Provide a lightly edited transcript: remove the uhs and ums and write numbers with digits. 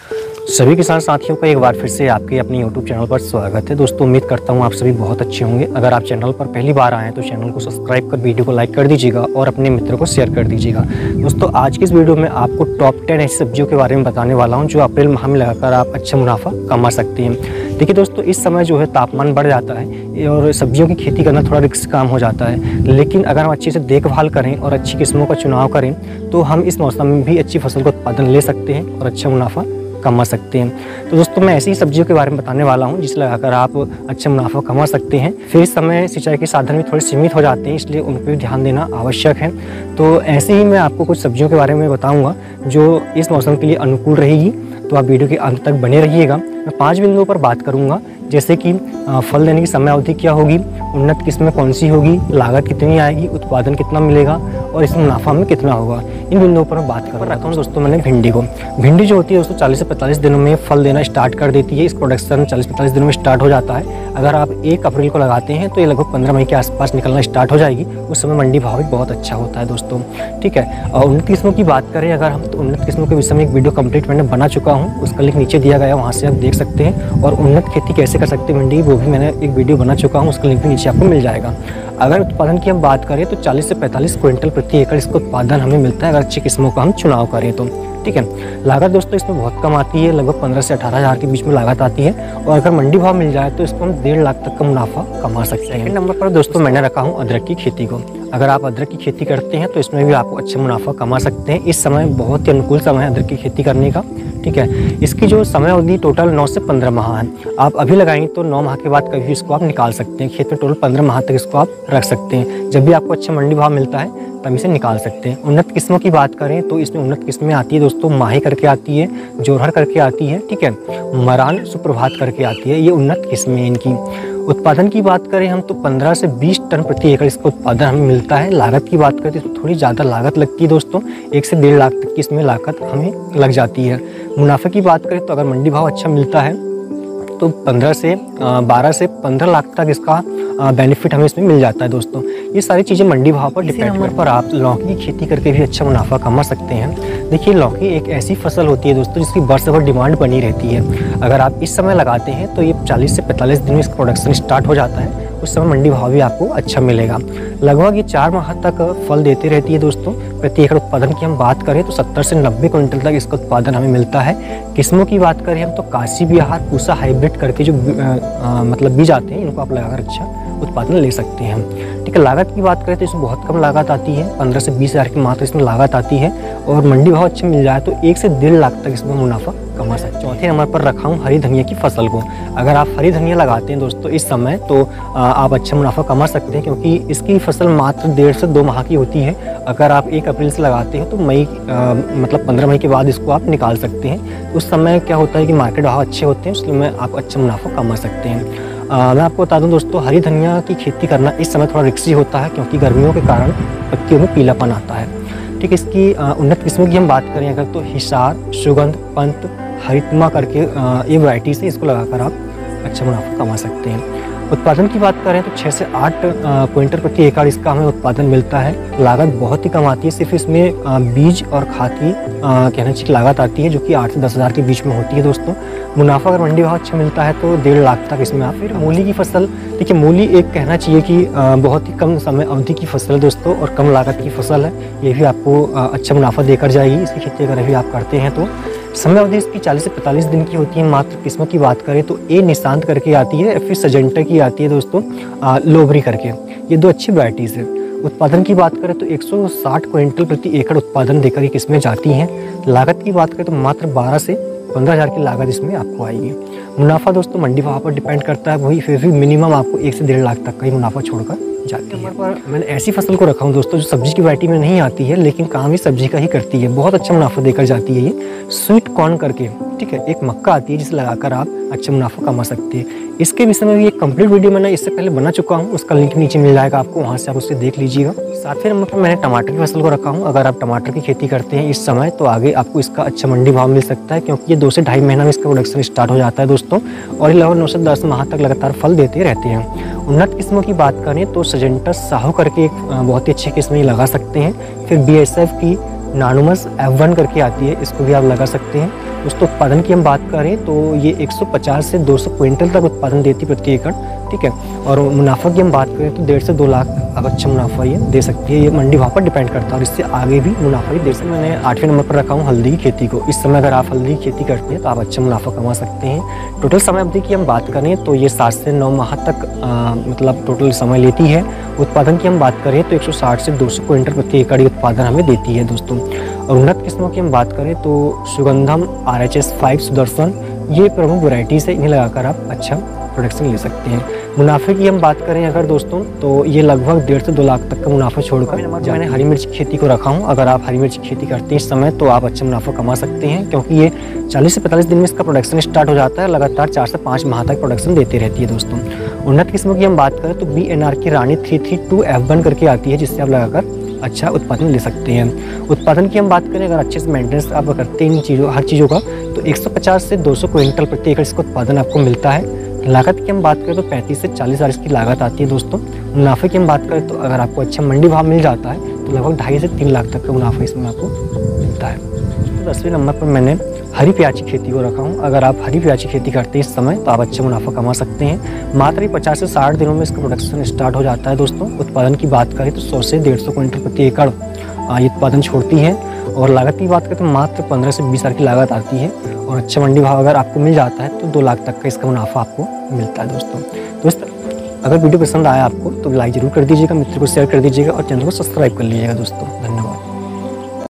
सभी किसान साथियों का एक बार फिर से आपके अपने YouTube चैनल पर स्वागत है। दोस्तों उम्मीद करता हूँ आप सभी बहुत अच्छे होंगे। अगर आप चैनल पर पहली बार आए हैं तो चैनल को सब्सक्राइब कर वीडियो को लाइक कर दीजिएगा और अपने मित्रों को शेयर कर दीजिएगा। दोस्तों आज की इस वीडियो में आपको टॉप 10 ऐसी सब्जियों के बारे में बताने वाला हूँ जो अप्रैल माह में लगाकर आप अच्छा मुनाफा कमा सकते हैं। देखिए दोस्तों, इस समय जो है तापमान बढ़ जाता है और सब्जियों की खेती करना थोड़ा रिस्क काम हो जाता है, लेकिन अगर हम अच्छे से देखभाल करें और अच्छी किस्मों का चुनाव करें तो हम इस मौसम में भी अच्छी फसल का उत्पादन ले सकते हैं और अच्छा मुनाफा कमा सकते हैं। तो दोस्तों मैं ऐसी ही सब्जियों के बारे में बताने वाला हूं जिसे लगाकर आप अच्छा मुनाफा कमा सकते हैं। फिर इस समय सिंचाई के साधन भी थोड़े सीमित हो जाते हैं, इसलिए उन पर भी ध्यान देना आवश्यक है। तो ऐसे ही मैं आपको कुछ सब्जियों के बारे में बताऊंगा जो इस मौसम के लिए अनुकूल रहेगी, तो आप वीडियो के अंत तक बने रहिएगा। मैं 5 बिंदुओं पर बात करूंगा, जैसे कि फल देने की समय अवधि क्या होगी, उन्नत किस्में कौन सी होगी, लागत कितनी आएगी, उत्पादन कितना मिलेगा और इसमें मुनाफा में कितना होगा। इन बिंदुओं पर मैं बात कर रहा हूँ। दोस्तों मैंने भिंडी जो होती है दोस्तों 40 से 45 दिनों में फल देना स्टार्ट कर देती है। इस प्रोडक्शन 40-45 दिनों में स्टार्ट हो जाता है। अगर आप 1 अप्रैल को लगाते हैं तो ये लगभग 15 मई के आसपास निकलना स्टार्ट हो जाएगी। उस समय मंडी भाव भी बहुत अच्छा होता है दोस्तों, ठीक है। और उन्नत किस्मों की बात करें अगर हम, तो उन्नत किस्मों के विषय में एक वीडियो कंप्लीट मैंने बना चुका हूँ, उसका लिंक नीचे दिया गया है, वहाँ से आप देख सकते हैं। और उन्नत खेती कैसे कर सकते हैं भिंडी, वो भी मैंने एक वीडियो बना चुका हूँ, उसका लिंक भी नीचे आपको मिल जाएगा। अगर उत्पादन की हम बात करें तो 40 से 45 क्विंटल प्रति एकड़ इसका उत्पादन हमें मिलता है अगर अच्छी किस्मों का हम चुनाव करें तो, ठीक है। लागत दोस्तों इसमें बहुत कम आती है, लगभग 15 से 18 हज़ार के बीच में लागत आती है। और अगर मंडी भाव मिल जाए तो इसको हम 1.5 लाख तक का मुनाफा कमा सकते हैं। सेकंड नंबर पर दोस्तों मैंने रखा हूँ अदरक की खेती को। अगर आप अदरक की खेती करते हैं तो इसमें भी आपको अच्छा मुनाफा कमा सकते हैं। इस समय बहुत ही अनुकूल समय है अदरक की खेती करने का, ठीक है। इसकी जो समय अवधि टोटल 9 से 15 माह है। आप अभी लगाएंगे तो 9 माह के बाद कभी इसको आप निकाल सकते हैं। खेत में टोटल 15 माह तक इसको आप रख सकते हैं। जब भी आपको अच्छा मंडी भाव मिलता है तब इसे निकाल सकते हैं। उन्नत किस्मों की बात करें तो इसमें उन्नत किस्में आती है दोस्तों, माही करके आती है, जोरहर करके आती है, ठीक है, मरान, सुप्रभात करके आती है। ये उन्नत किस्में इनकी। उत्पादन की बात करें हम तो 15 से 20 टन प्रति एकड़ इसका उत्पादन हमें मिलता है। लागत की बात करें तो थोड़ी ज़्यादा लागत लगती है दोस्तों, 1 से 1.5 लाख तक की इसमें लागत हमें लग जाती है। मुनाफे की बात करें तो अगर मंडी भाव अच्छा मिलता है तो 12 से 15 लाख तक इसका बेनिफिट हमें इसमें मिल जाता है दोस्तों। ये सारी चीज़ें मंडी भाव पर डिपेंड करती है। पर आप लौकी की खेती करके भी अच्छा मुनाफा कमा सकते हैं। देखिए लौकी एक ऐसी फसल होती है दोस्तों जिसकी बरस भर डिमांड बनी रहती है। अगर आप इस समय लगाते हैं तो ये 40 से 45 दिन में इसका प्रोडक्शन स्टार्ट हो जाता है। उस समय मंडी भाव भी आपको अच्छा मिलेगा। लगभग ये 4 माह तक फल देती रहती है दोस्तों। प्रति एकड़ उत्पादन की हम बात करें तो 70 से 90 क्विंटल तक इसका उत्पादन हमें मिलता है। किस्मों की बात करें हम तो काशी बिहार, पूसा हाइब्रिड करके जो मतलब बीज आते हैं, इनको आप लगाकर अच्छा उत्पादन ले सकते हैं, ठीक है। लागत की बात करें तो इसमें बहुत कम लागत आती है, 15 से 20 हज़ार की मात्र इसमें लागत आती है। और मंडी भाव अच्छे मिल जाए तो 1 से 1.5 लाख तक इसमें मुनाफा कमा सकते हैं। चौथे नंबर पर रखा हूँ हरी धनिया की फसल को। अगर आप हरी धनिया लगाते हैं दोस्तों इस समय तो आप अच्छा मुनाफा कमा सकते हैं, क्योंकि इसकी फसल मात्र 1.5 से 2 माह की होती है। अगर आप 1 अप्रैल से लगाते हैं तो मतलब 15 मई के बाद इसको आप निकाल सकते हैं। उस समय क्या होता है कि मार्केट भाव अच्छे होते हैं, इसलिए आप अच्छा मुनाफा कमा सकते हैं। मैं आपको बता दूं दोस्तों, हरी धनिया की खेती करना इस समय थोड़ा रिस्की होता है, क्योंकि गर्मियों के कारण पत्तियों में पीलापन आता है, ठीक है। इसकी उन्नत किस्मों की हम बात करें अगर तो हिसार, सुगंध, पंत, हरितमा करके ये वैरायटी से इसको लगाकर आप अच्छा मुनाफा कमा सकते हैं। उत्पादन की बात करें तो 6 से 8 क्विंटल प्रति एकड़ इसका हमें उत्पादन मिलता है। लागत बहुत ही कम आती है, सिर्फ इसमें बीज और खाद की कहना चाहिए लागत आती है, जो कि 8 से 10 हज़ार के बीच में होती है दोस्तों। मुनाफा अगर मंडी भाव अच्छा मिलता है तो 1.5 लाख तक इसमें आप। फिर मूली की फसल, देखिए मूली एक कहना चाहिए कि बहुत ही कम समय अवधि की फसल है दोस्तों और कम लागत की फसल है। ये भी आपको अच्छा मुनाफा देकर जाएगी इसकी खेती अगर अभी आप करते हैं तो। समय अवधि इसकी 40 से 45 दिन की होती है। मात्र किस्मों की बात करें तो ए निशांत करके आती है, फिर सजेंटा की आती है दोस्तों, लोबरी करके। ये 2 अच्छी वैराइटीज़ है। उत्पादन की बात करें तो 160 क्विंटल प्रति एकड़ उत्पादन देकर ये किस्में जाती हैं। लागत की बात करें तो मात्र 12 से 15 हज़ार की लागत इसमें आपको आएगी। मुनाफा दोस्तों मंडी भाव पर डिपेंड करता है, वही फिर भी मिनिमम आपको 1 से 1.5 लाख तक का ही मुनाफा छोड़कर जाती है। पर मैंने ऐसी फसल को रखा हूँ दोस्तों जो सब्जी की वैरायटी में नहीं आती है, लेकिन काम भी सब्जी का ही करती है, बहुत अच्छा मुनाफा देकर जाती है। ये स्वीट कॉर्न करके, ठीक है, एक मक्का आती है जिसे लगाकर आप अच्छा मुनाफा कमा सकते हैं। इसके विषय में भी एक कंप्लीट वीडियो मैंने इससे पहले बना चुका हूँ, उसका लिंक नीचे मिल जाएगा आपको, वहाँ से आप उसे देख लीजिएगा। साथ में मैंने टमाटर की फसल को रखा हूँ। अगर आप टमाटर की खेती करते हैं इस समय तो आगे आपको इसका अच्छा मंडी भाव मिल सकता है, क्योंकि ये 2 से 2.5 महीना में इसका प्रोडक्शन स्टार्ट हो जाता है दोस्तों, और ये लगभग 9 से 10 माह तक लगातार फल देते रहते हैं। उन्नत किस्मों की बात करें तो सजेंटा साहू करके एक बहुत ही अच्छी किस्म लगा सकते हैं। फिर BSF की नानुमस F1 करके आती है, इसको भी आप लगा सकते हैं। दोस्तों उत्पादन की हम बात करें तो ये 150 से 200 क्विंटल तक उत्पादन देती है प्रति एकड़, ठीक है। और मुनाफा की हम बात करें तो 1.5 से 2 लाख अब अच्छा मुनाफा ये दे सकती है। ये मंडी भाव पर डिपेंड करता है और इससे आगे भी मुनाफा ही दे सकते हैं। मैंने 8वें नंबर पर रखा हूँ हल्दी की खेती को। इस समय अगर आप हल्दी की खेती करते हैं तो आप अच्छा मुनाफा कमा सकते हैं। टोटल समय अवधि की हम बात करें तो ये 7 से 9 माह तक मतलब टोटल समय लेती है। उत्पादन की हम बात करें तो 160 से 200 क्विंटल प्रति एकड़ उत्पादन हमें देती है दोस्तों। और उन्नत किस्मों की हम बात करें तो सुगंधम RHS 5 सुदर्शन, ये प्रमुख वैरायटीज़ है, इन्हें लगाकर आप अच्छा प्रोडक्शन ले सकते हैं। मुनाफे की हम बात करें अगर दोस्तों तो ये लगभग 1.5 से 2 लाख तक का मुनाफा छोड़कर मैंने हरी मिर्च की खेती को रखा हूँ। अगर आप हरी मिर्च की खेती करते हैं इस समय तो आप अच्छा मुनाफा कमा सकते हैं, क्योंकि ये 40 से 45 दिन में इसका प्रोडक्शन स्टार्ट हो जाता है। लगातार 4 से 5 माह तक प्रोडक्शन देती रहती है दोस्तों। उन्नत किस्मों की हम बात करें तो BNR की रानी 332 F1 करके आती है, जिससे आप लगाकर अच्छा उत्पादन ले सकते हैं। उत्पादन की हम बात करें अगर अच्छे से मेंटेनेंस आप करते हैं इन चीज़ों हर चीज़ों का तो 150 से 200 क्विंटल प्रति एकड़ इसका उत्पादन आपको मिलता है। लागत की हम बात करें तो 35 से 40 हज़ार इसकी लागत आती है दोस्तों। मुनाफे की हम बात करें तो अगर आपको अच्छा मंडी भाव मिल जाता है तो लगभग 2.5 से 3 लाख तक का मुनाफा इसमें आपको मिलता है। तो 10वें नंबर पर मैंने हरी प्याज की खेती को रखा हूँ। अगर आप हरी प्याज की खेती करते हैं इस समय तो आप अच्छा मुनाफा कमा सकते हैं। मात्र ही 50 से 60 दिनों में इसका प्रोडक्शन स्टार्ट हो जाता है दोस्तों। उत्पादन की बात करें तो 100 से 150 क्विंटल प्रति एकड़ ये उत्पादन छोड़ती है। और लागत की बात करें तो मात्र 15 से 20 हज़ार की लागत आती है। और अच्छा मंडी भाव अगर आपको मिल जाता है तो 2 लाख तक का इसका मुनाफा आपको मिलता है दोस्तों। अगर वीडियो पसंद आया आपको तो लाइक जरूर कर दीजिएगा, मित्र को शेयर कर दीजिएगा और चैनल को सब्सक्राइब कर लीजिएगा दोस्तों। धन्यवाद।